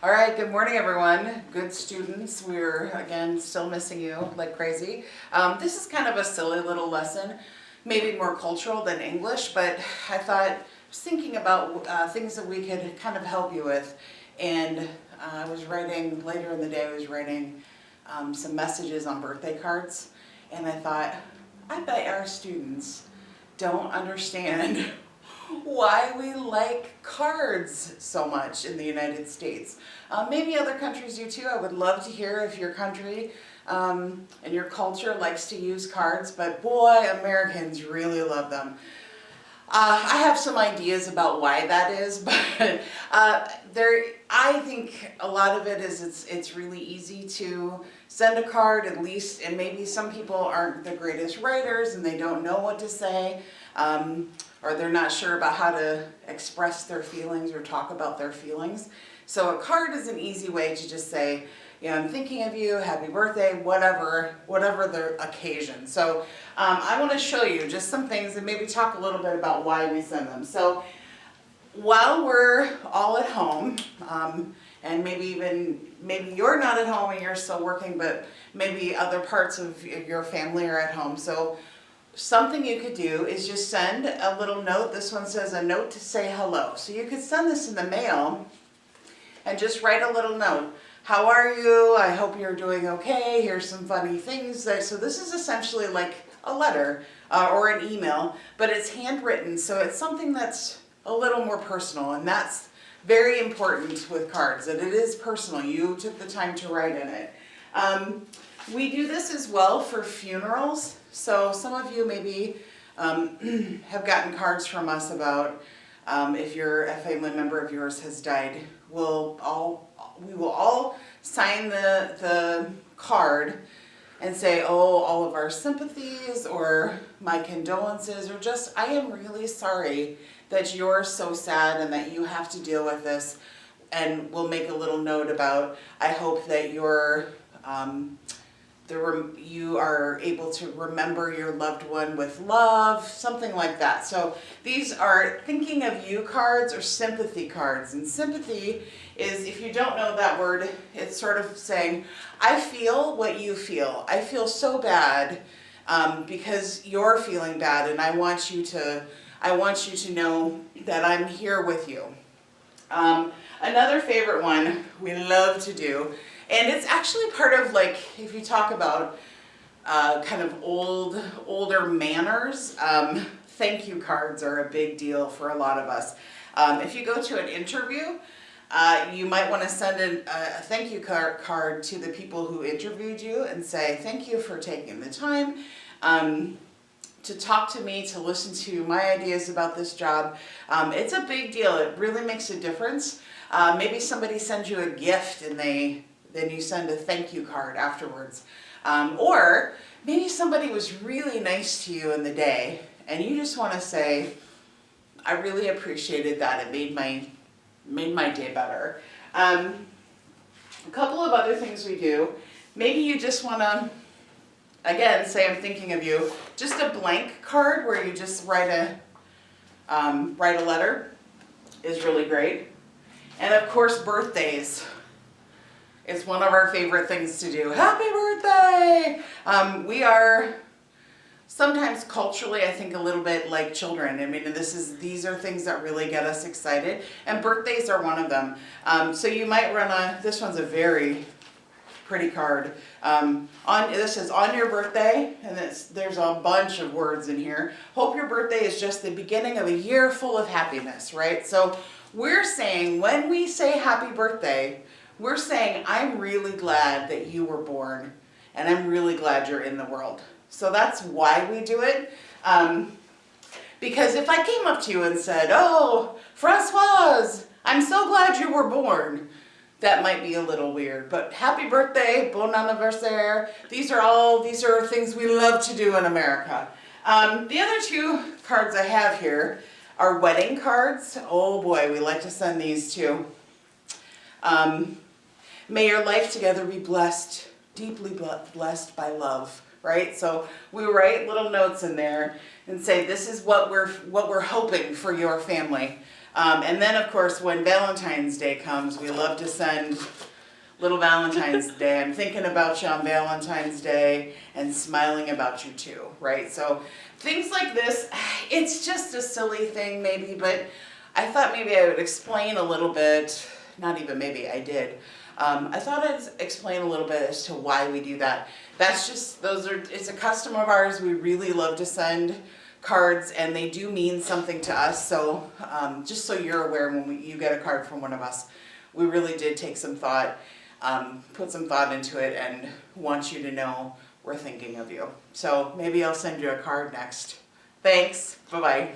All right, good morning, everyone. Good students. We're, again, still missing you like crazy. This is kind of a silly little lesson, maybe more cultural than English, but I thought, I was thinking about things that we could kind of help you with. And I was writing, later in the day, I was writing some messages on birthday cards. And I thought, I bet our students don't understand why we like cards so much in the United States. Maybe other countries do too. I would love to hear if your country and your culture likes to use cards, but boy, Americans really love them. I have some ideas about why that is, but I think a lot of it is it's really easy to send a card, at least, and maybe some people aren't the greatest writers and they don't know what to say, or they're not sure about how to express their feelings or talk about their feelings. So a card is an easy way to just say, you know, I'm thinking of you, happy birthday, whatever the occasion. So I want to show you just some things and maybe talk a little bit about why we send them. So while we're all at home, and maybe you're not at home and you're still working, but maybe other parts of your family are at home. So something you could do is just send a little note. This one says a note to say hello. So you could send this in the mail and just write a little note. How are you? I hope you're doing okay. Here's some funny things. So this is essentially like a letter or an email, but it's handwritten. So it's something that's a little more personal, and that's very important with cards, that it is personal. You took the time to write in it. We do this as well for funerals. So some of you maybe have gotten cards from us about if a family member of yours has died. We will all sign the card and say, oh, all of our sympathies or my condolences, or just, I am really sorry that you're so sad and that you have to deal with this. And we'll make a little note about, I hope that you are able to remember your loved one with love, something like that. So these are thinking of you cards or sympathy cards. And sympathy is, if you don't know that word, it's sort of saying, I feel what you feel. I feel so bad because you're feeling bad, and I want you to know that I'm here with you. Another favorite one we love to do, and it's actually part of, like, if you talk about kind of older manners, thank you cards are a big deal for a lot of us. If you go to an interview, you might want to send a thank you card to the people who interviewed you and say, thank you for taking the time to talk to me, to listen to my ideas about this job. It's a big deal. It really makes a difference. Maybe somebody sends you a gift and then you send a thank you card afterwards. Or maybe somebody was really nice to you in the day and you just want to say, I really appreciated that. It made my day better. A couple of other things we do. Maybe you just want to, again, say I'm thinking of you. Just a blank card where you just write a letter is really great. And of course, birthdays is one of our favorite things to do. Happy birthday! We are sometimes culturally, I think, a little bit like children. I mean, these are things that really get us excited, and birthdays are one of them. So you might this one's a very pretty card. This is on your birthday, and there's a bunch of words in here. Hope your birthday is just the beginning of a year full of happiness, right? So we're saying, when we say happy birthday, we're saying, I'm really glad that you were born, and I'm really glad you're in the world. So that's why we do it. Because if I came up to you and said, oh, Françoise, I'm so glad you were born, that might be a little weird. But happy birthday, bon anniversaire, these are things we love to do in America. The other two cards I have here are wedding cards. Oh boy, we like to send these too. May your life together be blessed, deeply blessed by love, right? So we write little notes in there and say, this is what we're hoping for your family. And then, of course, when Valentine's Day comes, we love to send little Valentine's Day. I'm thinking about you on Valentine's Day and smiling about you too, right? So things like this, it's just a silly thing maybe, but I thought maybe I would explain a little bit, not even maybe, I did. I thought I'd explain a little bit as to why we do that. That's just, it's a custom of ours. We really love to send cards, and they do mean something to us. So just so you're aware, when you get a card from one of us, we really did take some thought, put some thought into it, and want you to know we're thinking of you. So maybe I'll send you a card next. Thanks. Bye-bye.